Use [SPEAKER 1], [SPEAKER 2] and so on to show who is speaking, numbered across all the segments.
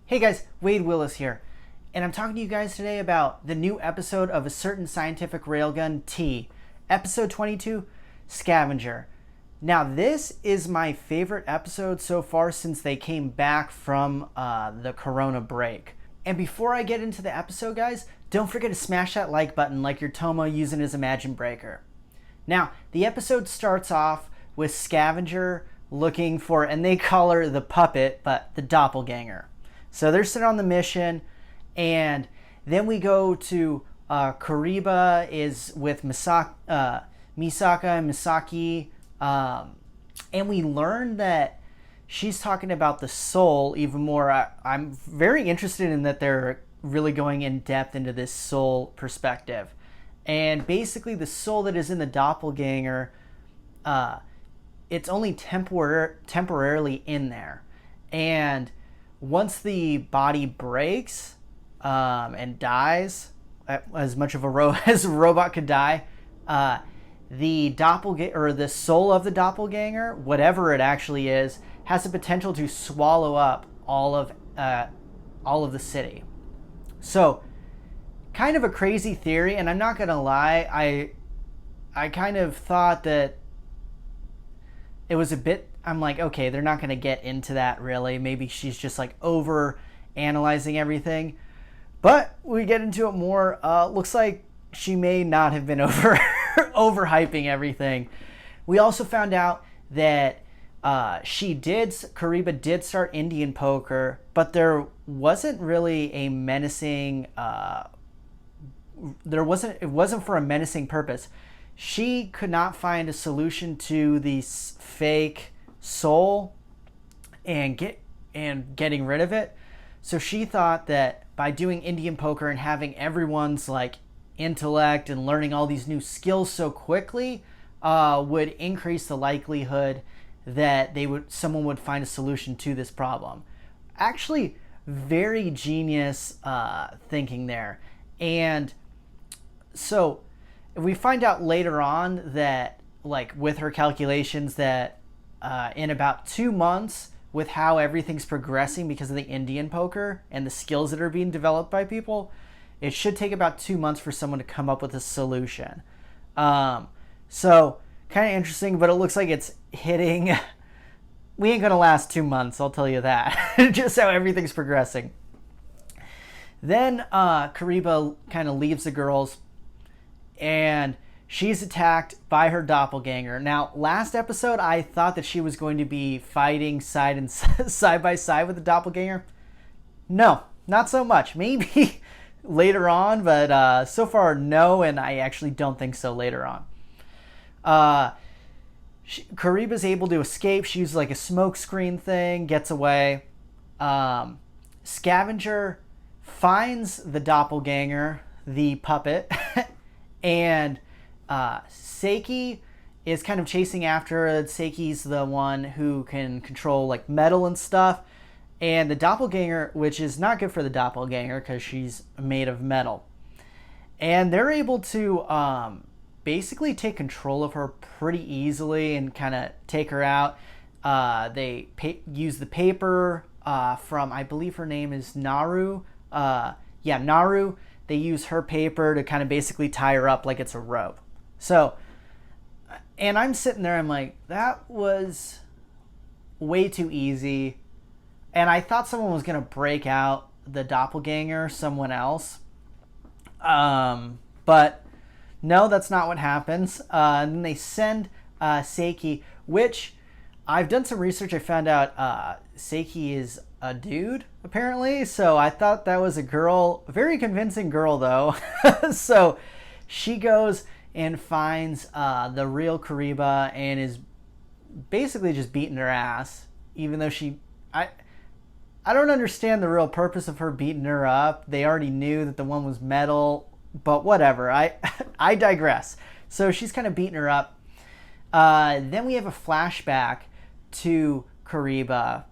[SPEAKER 1] Hey guys, Wade Willis here, and I'm talking to you guys today about the new episode of A Certain Scientific Railgun T, episode 22, Scavenger. Now, this is my favorite episode so far since they came back from the Corona break. And before I get into the episode, guys, don't forget to smash that like button like your Tomo using his Imagine Breaker. Now, the episode starts off with Scavenger looking for, and they call her the puppet, but the doppelganger. So they're sitting on the mission, and then we go to Kariba is with Misaka and Misaki, and we learn that she's talking about the soul even more. I'm very interested in that they're really going in depth into this soul perspective. And basically the soul that is in the doppelganger, it's only temporarily in there. And once the body breaks and dies, as much of as a robot could die, the doppelganger, or the soul of the doppelganger, whatever it actually is, has the potential to swallow up all of the city. So, kind of a crazy theory, and I'm not gonna lie, I kind of thought that it was a bit. I'm like, okay, they're not going to get into that really. Maybe she's just like over analyzing everything. But we get into it more. Looks like she may not have been overhyping everything. We also found out that Kariba did start Indian poker, but there wasn't really a menacing. It wasn't for a menacing purpose. She could not find a solution to the fake soul and getting rid of it. So she thought that by doing Indian poker and having everyone's like intellect and learning all these new skills so quickly would increase the likelihood that someone would find a solution to this problem. Actually, very genius thinking there. And so we find out later on that, like, with her calculations, that in about 2 months, with how everything's progressing because of the Indian poker and the skills that are being developed by people, it should take about 2 months for someone to come up with a solution. So kind of interesting, but it looks like it's hitting. We ain't gonna last 2 months, I'll tell you that. Just how everything's progressing. Then Kariba kind of leaves the girls, and she's attacked by her doppelganger. Now, last episode, I thought that she was going to be fighting side by side with the doppelganger. No, not so much. Maybe later on, but so far, no, and I actually don't think so later on. Kariba's able to escape. She uses like a smoke screen thing, gets away. Scavenger finds the doppelganger, the puppet, and Seiki is kind of chasing after her. Seiki's the one who can control like metal and stuff, and the doppelganger, which is not good for the doppelganger because she's made of metal, and they're able to basically take control of her pretty easily and kind of take her out. They use the paper from, I believe her name is Naru. Naru. They use her paper to kind of basically tie her up like it's a rope. So, and I'm sitting there, I'm like, that was way too easy. And I thought someone was going to break out the doppelganger, someone else. But no, that's not what happens. And then they send Seiki, which I've done some research. I found out Seiki is a dude, apparently. So I thought that was a girl. Very convincing girl, though. So she goes and finds the real Kariba and is basically just beating her ass, even though I don't understand the real purpose of her beating her up. They already knew that the one was metal, but whatever. I digress. So she's kind of beating her up. Then we have a flashback to Kariba,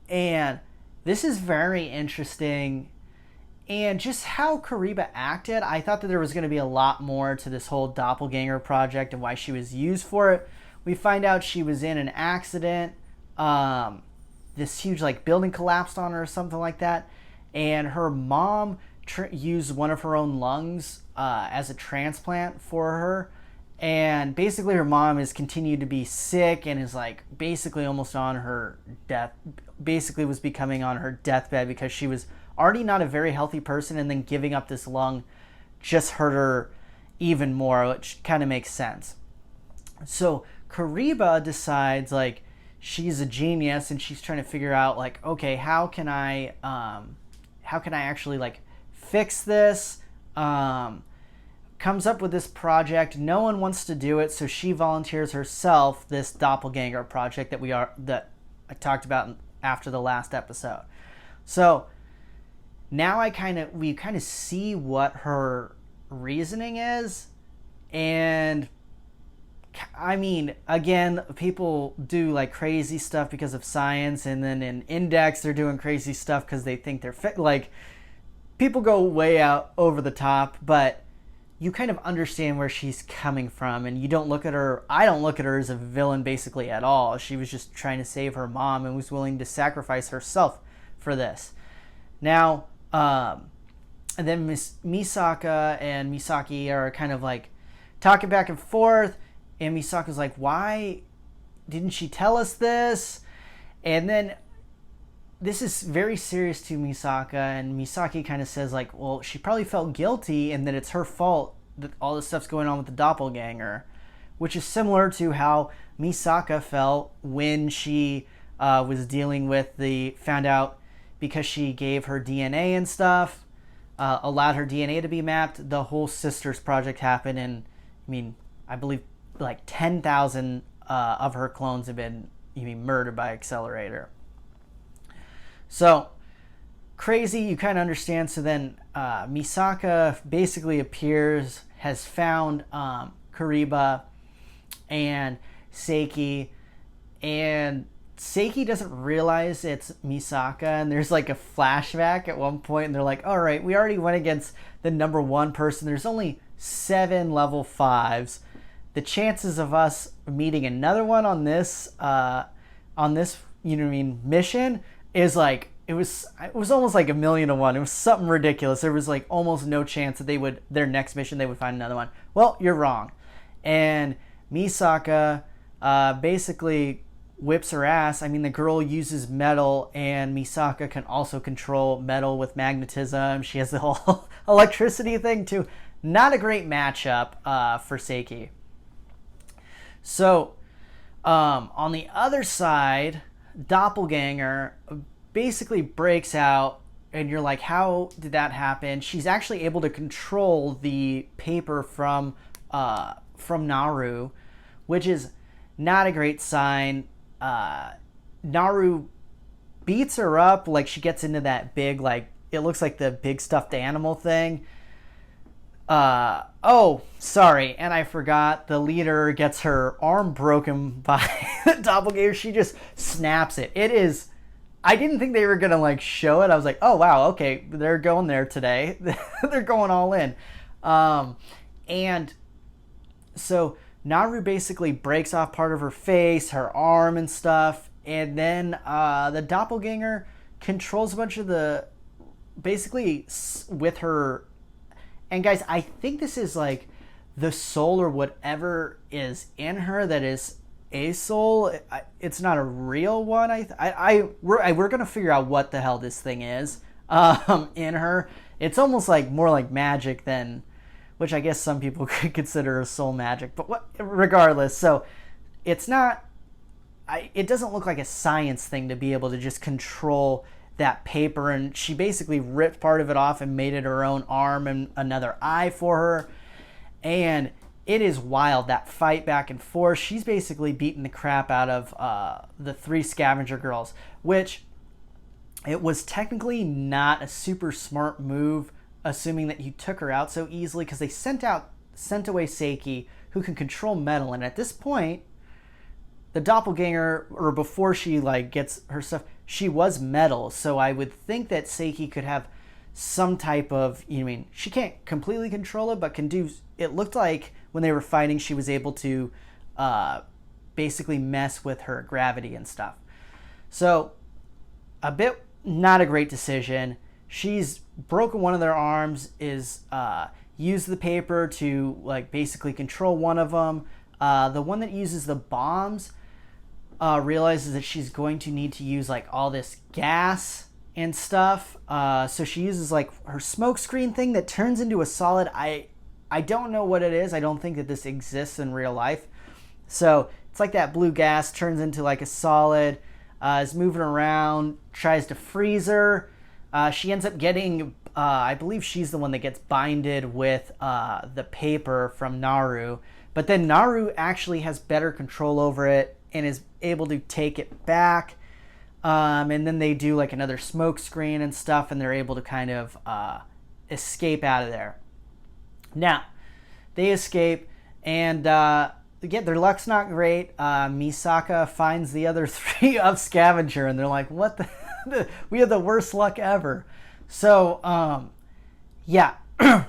[SPEAKER 1] and this is very interesting. And just how Kariba acted, I thought that there was going to be a lot more to this whole doppelganger project and why she was used for it. We find out she was in an accident, this huge like building collapsed on her or something like that, and her mom used one of her own lungs as a transplant for her. And basically her mom has continued to be sick and is like basically almost on her death, basically was becoming on her deathbed because she was already not a very healthy person, and then giving up this lung just hurt her even more, which kind of makes sense. So Kariba decides like she's a genius and she's trying to figure out like, okay, how can I actually like fix this? Comes up with this project. No one wants to do it, so she volunteers herself this doppelganger project that I talked about after the last episode. So now we kind of see what her reasoning is, and I mean, again, people do like crazy stuff because of science, and then in Index they're doing crazy stuff because they think they're fit. Like, people go way out over the top, but you kind of understand where she's coming from, and you don't look at her. I don't look at her as a villain basically at all. She was just trying to save her mom and was willing to sacrifice herself for this. Now, and then Misaka and Misaki are kind of like talking back and forth, and Misaka's like, why didn't she tell us this? And then this is very serious to Misaka, and Misaki kind of says like, well, she probably felt guilty and that it's her fault that all this stuff's going on with the doppelganger, which is similar to how Misaka felt when she was dealing with found out because she gave her DNA and stuff, allowed her DNA to be mapped, the whole Sisters project happened, and I mean, I believe like 10,000 of her clones have been murdered by Accelerator. So, crazy, you kind of understand. So then Misaka basically appears, has found Kariba and Seiki, and Seiki doesn't realize it's Misaka, and there's like a flashback at one point, and they're like, all right, we already went against the number one person. There's only 7 level 5s. The chances of us meeting another one on this mission is like, it was almost like 1,000,000 to 1. It was something ridiculous. There was like almost no chance that their next mission they would find another one. Well, you're wrong. And Misaka basically whips her ass. I mean, the girl uses metal, and Misaka can also control metal with magnetism. She has the whole electricity thing too. Not a great matchup for Seiki. So, on the other side, Doppelganger basically breaks out, and you're like, how did that happen? She's actually able to control the paper from Naru, which is not a great sign. Naru beats her up, like she gets into that big, like, it looks like the big stuffed animal thing. Oh, sorry, and I forgot, the leader gets her arm broken by the doppelganger. She just snaps it. It is, I didn't think they were gonna like show it. I was like, oh wow, okay, they're going there today. They're going all in. And so Naru basically breaks off part of her face, her arm and stuff, and then the doppelganger controls a bunch of the, basically with her. And guys, I think this is like the soul or whatever is in her that is a soul. It's not a real one. We're gonna figure out what the hell this thing is in her. It's almost like more like magic than, which I guess some people could consider a soul magic. But regardless, so it's not. It doesn't look like a science thing to be able to just control that paper, and she basically ripped part of it off and made it her own arm and another eye for her. And it is wild, that fight back and forth. She's basically beating the crap out of the 3 Scavenger girls, which it was technically not a super smart move, assuming that you took her out so easily, because they sent away Seiki, who can control metal. And at this point, the doppelganger, or before she like gets her stuff, she was metal, so I would think that Seiki could have some type of, she can't completely control it, but can do, it looked like when they were fighting, she was able to basically mess with her gravity and stuff. So a bit not a great decision. She's broken one of their arms, is used the paper to like basically control one of them. The one that uses the bombs realizes that she's going to need to use like all this gas and stuff. So she uses like her smoke screen thing that turns into a solid. I don't know what it is. I don't think that this exists in real life. So it's like that blue gas turns into like a solid, is moving around, tries to freeze her. She ends up getting, I believe she's the one that gets binded with the paper from Naru. But then Naru actually has better control over it and is able to take it back. And then they do like another smoke screen and stuff, and they're able to kind of escape out of there. Now, they escape, and again, their luck's not great. Misaka finds the other three of Scavenger, and they're like, what the? We had the worst luck ever. So, yeah,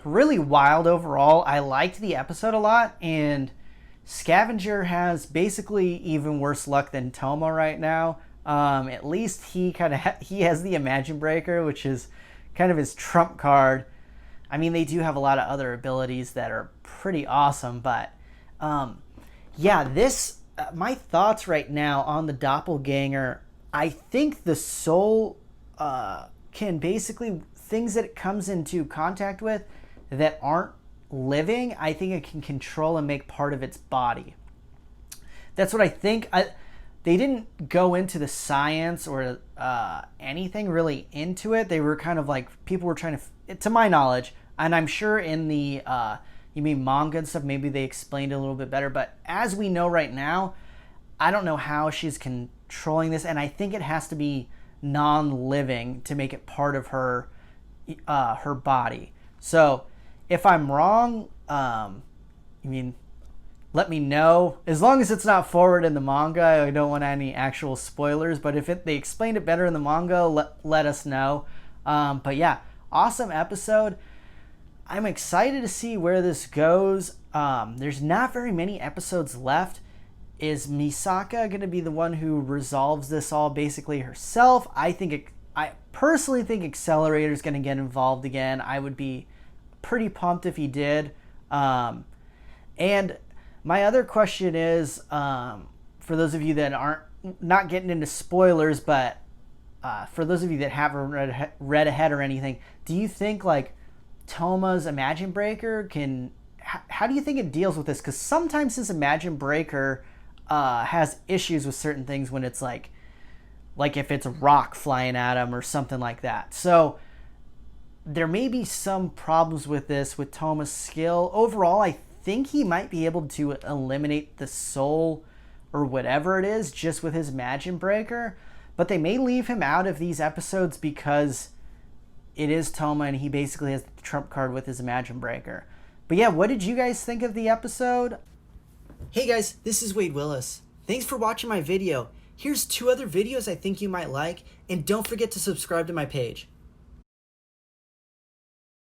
[SPEAKER 1] really wild overall. I liked the episode a lot, and Scavenger has basically even worse luck than Toma right now. At least he he has the Imagine Breaker, which is kind of his trump card. I mean, they do have a lot of other abilities that are pretty awesome, but yeah, this my thoughts right now on the doppelganger. I think the soul can basically, things that it comes into contact with that aren't living, I think it can control and make part of its body. That's what I think. They didn't go into the science or anything really into it. They were kind of like, people were trying to my knowledge, and I'm sure in the you mean manga and stuff, maybe they explained it a little bit better, but as we know right now, I don't know how she's controlling this, and I think it has to be non-living to make it part of her body. So if I'm wrong, let me know. As long as it's not forward in the manga, I don't want any actual spoilers. But if they explained it better in the manga, let us know. But yeah, awesome episode. I'm excited to see where this goes. There's not very many episodes left. Is Misaka going to be the one who resolves this all basically herself? I personally think Accelerator's going to get involved again. I would be pretty pumped if he did. And my other question is, for those of you that aren't not getting into spoilers, but for those of you that haven't read ahead or anything, do you think like Toma's Imagine Breaker how do you think it deals with this? Because sometimes his Imagine Breaker has issues with certain things when it's like if it's a rock flying at him or something like that. So there may be some problems with this with Toma's skill. Overall, I think he might be able to eliminate the soul or whatever it is just with his Imagine Breaker, but they may leave him out of these episodes because it is Toma and he basically has the trump card with his Imagine Breaker. But yeah, what did you guys think of the episode? Hey guys, this is Wade Willis. Thanks for watching my video. Here's 2 other videos I think you might like, and don't forget to subscribe to my page.